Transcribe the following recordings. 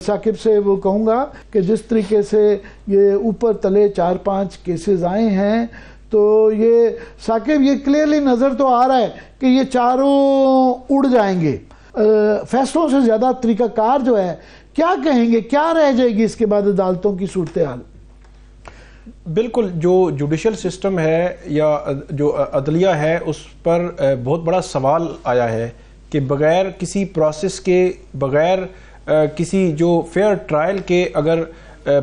ثاقب سے وہ کہوں گا کہ جس طریقے سے یہ اوپر تلے 4-5 کیسز آئے ہیں تو یہ ثاقب یہ کلیئرلی نظر تو آ رہا ہے کہ یہ چاروں اڑ جائیں گے. فیصلوں سے زیادہ طریقہ کار جو ہے کیا کہیں گے, کیا رہ جائے گی اس کے بعد عدالتوں کی صورتحال؟ بالکل جو جوڈیشل سسٹم ہے یا جو عدلیہ ہے اس پر بہت بڑا سوال آیا ہے کہ بغیر کسی پروسیس کے, بغیر کسی جو فیئر ٹرائل کے, اگر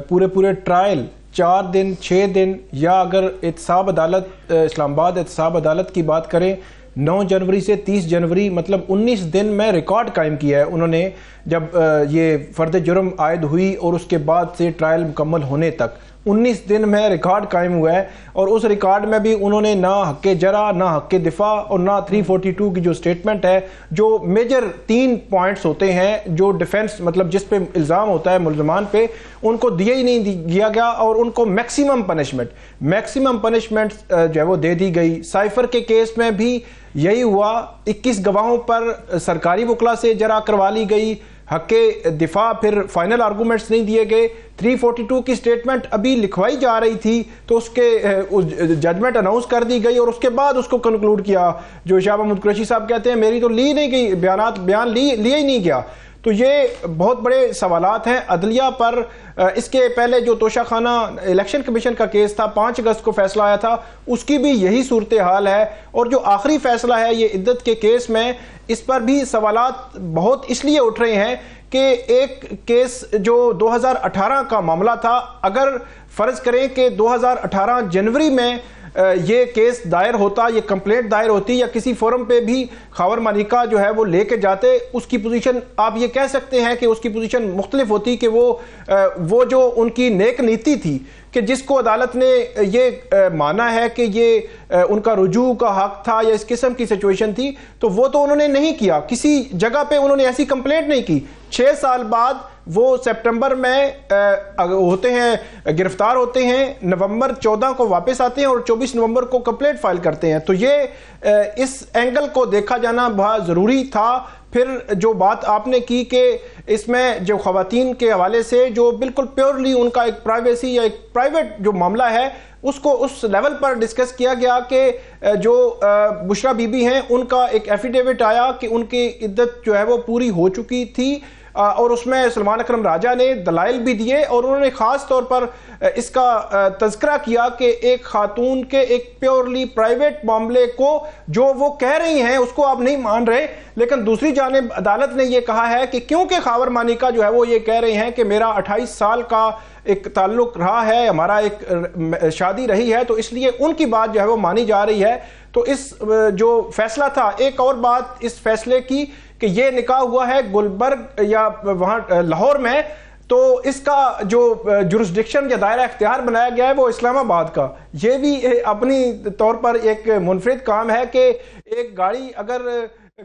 پورے ٹرائل 4 دن 6 دن یا اگر احتساب عدالت اسلام آباد احتساب عدالت کی بات کریں 9 جنوری سے 30 جنوری مطلب 19 دن میں ریکارڈ قائم کیا ہے انہوں نے, جب یہ فرد جرم عائد ہوئی اور اس کے بعد سے ٹرائل مکمل ہونے تک 19 دن میں ریکارڈ قائم ہوا ہے. اور اس ریکارڈ میں بھی انہوں نے نہ حق جرح, نہ حق دفاع اور نہ 342 کی جو سٹیٹمنٹ ہے, جو میجر 3 پوائنٹس ہوتے ہیں جو ڈیفنس مطلب جس پہ الزام ہوتا ہے ملزمان پہ, ان کو دیا ہی نہیں گیا گیا اور ان کو میکسیمم پنشمنٹ جو ہے وہ دے دی گئی. سائفر کے کیس میں بھی یہی ہوا, 21 گواہوں پر سرکاری وکلا سے جرح کروا لی گئی, حق دفاع پھر فائنل آرگومنٹس نہیں دیے گئے. 342 کی سٹیٹمنٹ ابھی لکھوائی جا رہی تھی تو اس کے ججمنٹ اناؤنس کر دی گئی اور اس کے بعد اس کو کنکلوڈ کیا. جو شاہ محمود قریشی صاحب کہتے ہیں میری تو لی نہیں گئی, بیان لیا ہی نہیں گیا. تو یہ بہت بڑے سوالات ہیں عدلیہ پر. اس کے پہلے جو توشہ خانہ الیکشن کمیشن کا کیس تھا 5 اگست کو فیصلہ آیا تھا, اس کی بھی یہی صورتحال ہے. اور جو آخری فیصلہ ہے یہ عدت کے کیس میں, اس پر بھی سوالات بہت اس لیے اٹھ رہے ہیں کہ ایک کیس جو 2018 کا معاملہ تھا, اگر فرض کریں کہ 2018 جنوری میں یہ کیس دائر ہوتا, یہ کمپلینٹ دائر ہوتی یا کسی فورم پہ بھی خاور مانیکا جو ہے وہ لے کے جاتے, اس کی پوزیشن آپ یہ کہہ سکتے ہیں کہ اس کی پوزیشن مختلف ہوتی کہ وہ جو ان کی نیک نیتی تھی کہ جس کو عدالت نے یہ مانا ہے کہ یہ ان کا رجوع کا حق تھا یا اس قسم کی سچویشن تھی, تو وہ تو انہوں نے نہیں کیا. کسی جگہ پہ انہوں نے ایسی کمپلینٹ نہیں کی. 6 سال بعد وہ سپٹمبر میں ہوتے ہیں, گرفتار ہوتے ہیں, نومبر 14 کو واپس آتے ہیں اور 24 نومبر کو کمپلینٹ فائل کرتے ہیں. تو یہ اس اینگل کو دیکھا جانا بہت ضروری تھا. پھر جو بات آپ نے کی کہ اس میں جو خواتین کے حوالے سے جو بالکل پیورلی ان کا ایک پرائیویسی یا ایک پرائیویٹ جو معاملہ ہے اس کو اس لیول پر ڈسکس کیا گیا کہ جو بشرا بی بی ہیں ان کا ایک ایفیڈیوٹ آیا کہ ان کی عدت جو ہے وہ پوری ہو چکی تھی, اور اس میں سلمان اکرم راجہ نے دلائل بھی دیے اور انہوں نے خاص طور پر اس کا تذکرہ کیا کہ ایک خاتون کے ایک پیورلی پرائیویٹ معاملے کو جو وہ کہہ رہی ہیں اس کو آپ نہیں مان رہے, لیکن دوسری جانب عدالت نے یہ کہا ہے کہ کیونکہ خاور مانیکا جو ہے وہ یہ کہہ رہے ہیں کہ میرا 28 سال کا ایک تعلق رہا ہے, ہمارا ایک شادی رہی ہے, تو اس لیے ان کی بات جو ہے وہ مانی جا رہی ہے. تو اس جو فیصلہ تھا, ایک اور بات اس فیصلے کی کہ یہ نکاح ہوا ہے گلبرگ یا وہاں لاہور میں, تو اس کا جو جورسڈکشن یا دائرہ اختیار بنایا گیا ہے وہ اسلام آباد کا. یہ بھی اپنی طور پر ایک منفرد کام ہے کہ ایک گاڑی اگر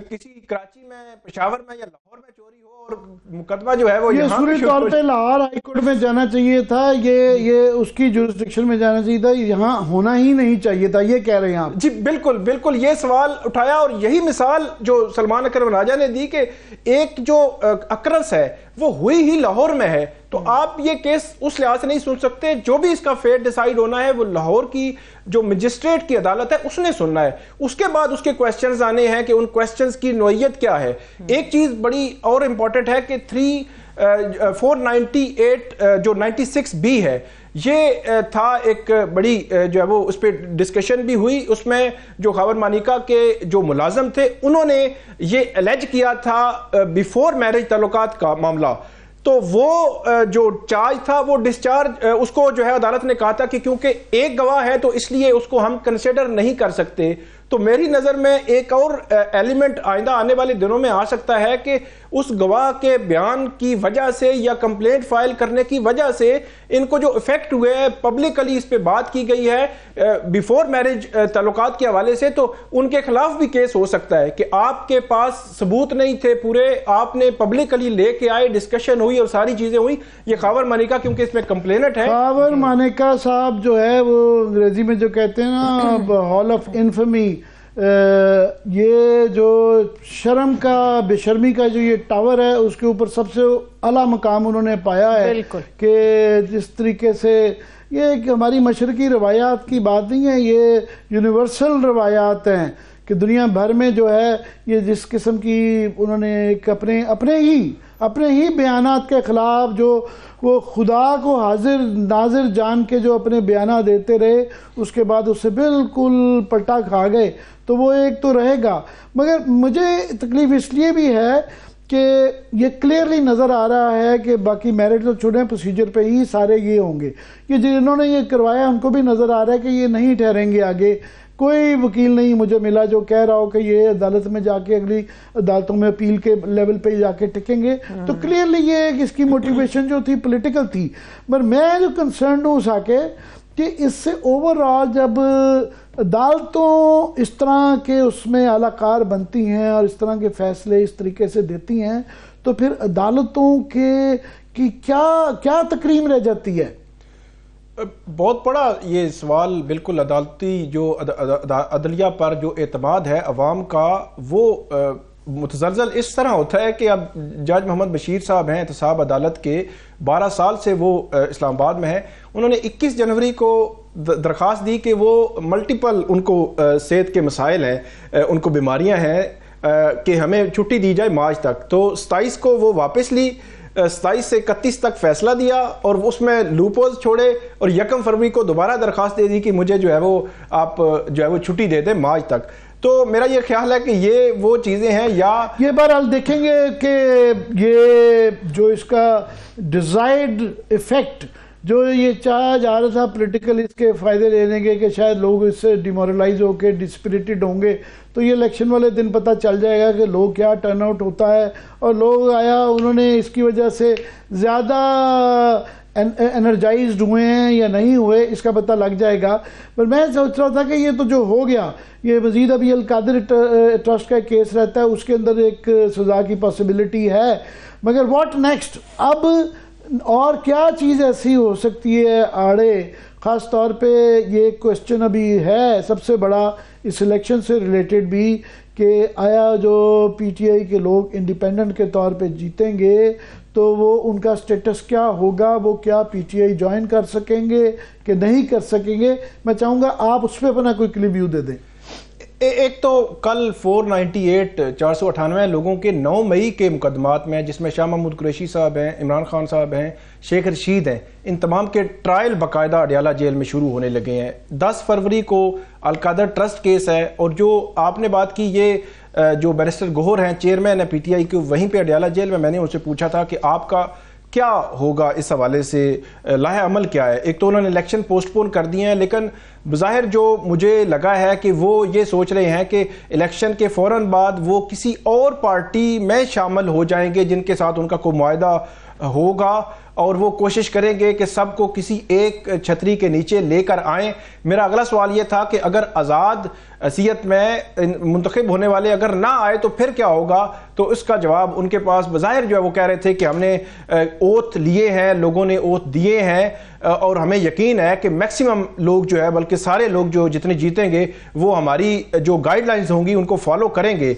کسی کراچی میں, پشاور میں یا لاہور میں چوری ہو اور مقدمہ جو ہے وہ یہ صورت طور پہ لاہور ہائی کورٹ میں جانا چاہیے تھا, یہ اس کی جورسڈکشن میں جانا چاہیے تھا, یہاں ہونا ہی نہیں چاہیے تھا, یہ کہہ رہے ہیں آپ؟ جی بالکل یہ سوال اٹھایا اور یہی مثال جو سلمان اکرم راجہ نے دی کہ ایک جو اکرنس ہے وہ ہوئی ہی لاہور میں ہے. تو آپ یہ کیس اس لحاظ سے نہیں سن سکتے, جو بھی اس کا فیٹ ڈیسائیڈ ہونا ہے وہ لاہور کی جو مجسٹریٹ کی عدالت ہے اس نے سننا ہے. اس کے بعد اس کے کویسچنز آنے ہیں کہ ان کویسچنز کی نوعیت کیا ہے. ایک چیز بڑی اور امپورٹنٹ ہے کہ 498 جو 96 بی ہے, یہ تھا ایک بڑی جو ہے وہ اس پہ ڈسکشن بھی ہوئی. اس میں جو خاور مانیکا کے جو ملازم تھے انہوں نے یہ الیج کیا تھا بیفور میرج تعلقات کا معاملہ, تو وہ جو چارج تھا وہ ڈسچارج اس کو جو ہے عدالت نے کہا تھا کہ کیونکہ ایک گواہ ہے تو اس لیے اس کو ہم کنسیڈر نہیں کر سکتے. تو میری نظر میں ایک اور ایلیمنٹ آئندہ آنے والے دنوں میں آ سکتا ہے کہ اس گواہ کے بیان کی وجہ سے یا کمپلینٹ فائل کرنے کی وجہ سے ان کو جو افیکٹ ہوئے ہے, پبلکلی اس پہ بات کی گئی ہے بیفور میرج تعلقات کے حوالے سے, تو ان کے خلاف بھی کیس ہو سکتا ہے کہ آپ کے پاس ثبوت نہیں تھے پورے, آپ نے پبلکلی لے کے آئے, ڈسکشن ہوئی اور ساری چیزیں ہوئی. یہ خاور مانیکا کیونکہ اس میں کمپلینٹ ہے, خاور مانیکا صاحب جو ہے وہ انگریزی میں جو کہتے ہیں نا ہال آف انفمی, یہ جو شرم کا بے شرمی کا جو یہ ٹاور ہے اس کے اوپر سب سے اعلیٰ مقام انہوں نے پایا ہے کہ جس طریقے سے یہ کہ ہماری مشرقی روایات کی بات نہیں ہے، یہ یونیورسل روایات ہیں کہ دنیا بھر میں جو ہے یہ جس قسم کی انہوں نے ایک اپنے ہی بیانات کے خلاف جو وہ خدا کو حاضر ناظر جان کے جو اپنے بیانات دیتے رہے، اس کے بعد اس سے بالکل پلٹا کھا گئے، تو وہ ایک تو رہے گا۔ مگر مجھے تکلیف اس لیے بھی ہے کہ یہ کلیئرلی نظر آ رہا ہے کہ باقی میرٹ تو چھوڑیں، پروسیجر پہ ہی سارے یہ ہوں گے، یہ جنہوں نے یہ کروایا ان کو بھی نظر آ رہا ہے کہ یہ نہیں ٹھہریں گے آگے۔ کوئی وکیل نہیں مجھے ملا جو کہہ رہا ہو کہ یہ عدالت میں جا کے اگلی عدالتوں میں اپیل کے لیول پہ جا کے ٹکیں گے، تو کلیئرلی یہ اس کی موٹیویشن جو تھی پولیٹیکل تھی۔ پر میں جو کنسرنڈ ہوں ساکے کہ اس سے اوورآل جب عدالتوں اس طرح کے اس میں اعلی کار بنتی ہیں اور اس طرح کے فیصلے اس طریقے سے دیتی ہیں، تو پھر عدالتوں کی کیا تکریم رہ جاتی ہے؟ بہت بڑا یہ سوال بالکل عدالتی جو عدلیہ پر جو اعتماد ہے عوام کا، وہ متزلزل اس طرح ہوتا ہے کہ اب جج محمد بشیر صاحب ہیں احتساب عدالت کے، 12 سال سے وہ اسلام آباد میں ہیں، انہوں نے 21 جنوری کو درخواست دی کہ وہ ملٹیپل ان کو صحت کے مسائل ہیں، ان کو بیماریاں ہیں، کہ ہمیں چھٹی دی جائے مارچ تک۔ تو 27 کو وہ واپس لی، 27 سے 31 تک فیصلہ دیا اور اس میں لوپوز چھوڑے، اور 1 فروری کو دوبارہ درخواست دے دی کہ مجھے جو ہے وہ آپ جو ہے وہ چھٹی دے دیں مارچ تک۔ تو میرا یہ خیال ہے کہ یہ وہ چیزیں ہیں، یا یہ بہرحال دیکھیں گے کہ یہ جو اس کا ڈیزائرڈ ایفیکٹ جو یہ چاہا جا رہا تھا پولیٹیکل، اس کے فائدے لینے کے کہ شاید لوگ اس سے ڈیمورلائز ہو کے ڈسپریٹڈ ہوں گے، تو یہ الیکشن والے دن پتہ چل جائے گا کہ لوگ کیا ٹرن آؤٹ ہوتا ہے، اور لوگ آیا انہوں نے اس کی وجہ سے زیادہ انرجائزڈ ہوئے ہیں یا نہیں ہوئے، اس کا پتہ لگ جائے گا۔ پر میں سوچ رہا تھا کہ یہ تو جو ہو گیا، یہ مزید ابھی القادر ٹرسٹ کا کیس رہتا ہے، اس کے اندر ایک سزا کی پاسبلٹی ہے، مگر واٹ نیکسٹ؟ اب اور کیا چیز ایسی ہو سکتی ہے آڑے؟ خاص طور پہ یہ کوسچن ابھی ہے سب سے بڑا اس الیکشن سے ریلیٹڈ بھی، کہ آیا جو پی ٹی آئی کے لوگ انڈیپینڈنٹ کے طور پہ جیتیں گے تو وہ ان کا سٹیٹس کیا ہوگا، وہ کیا پی ٹی آئی جوائن کر سکیں گے کہ نہیں کر سکیں گے؟ میں چاہوں گا آپ اس پہ اپنا کوئی کلپ ویو دے دیں۔ ایک تو کل 498 لوگوں کے 9 مئی کے مقدمات میں، جس میں شاہ محمود قریشی صاحب ہیں، عمران خان صاحب ہیں، شیخ رشید ہیں، ان تمام کے ٹرائل باقاعدہ اڈیالہ جیل میں شروع ہونے لگے ہیں۔ 10 فروری کو القادر ٹرسٹ کیس ہے، اور جو آپ نے بات کی یہ جو بیرسٹر گوہر ہیں چیئرمین ہے پی ٹی آئی کے، وہیں پہ اڈیالہ جیل میں نے ان سے پوچھا تھا کہ آپ کا کیا ہوگا اس حوالے سے، لاہ عمل کیا ہے؟ ایک تو انہوں نے الیکشن پوسٹ پون کر دیے ہیں، لیکن بظاہر جو مجھے لگا ہے کہ وہ یہ سوچ رہے ہیں کہ الیکشن کے فوراً بعد وہ کسی اور پارٹی میں شامل ہو جائیں گے جن کے ساتھ ان کا کوئی معاہدہ ہوگا، اور وہ کوشش کریں گے کہ سب کو کسی ایک چھتری کے نیچے لے کر آئیں۔ میرا اگلا سوال یہ تھا کہ اگر آزاد حیثیت میں منتخب ہونے والے اگر نہ آئے تو پھر کیا ہوگا؟ تو اس کا جواب ان کے پاس بظاہر جو ہے وہ کہہ رہے تھے کہ ہم نے اوتھ لیے ہیں، لوگوں نے اوتھ دیے ہیں، اور ہمیں یقین ہے کہ میکسیمم لوگ جو ہے، بلکہ سارے لوگ جو جتنے جیتیں گے وہ ہماری جو گائیڈ لائنز ہوں گی ان کو فالو کریں گے۔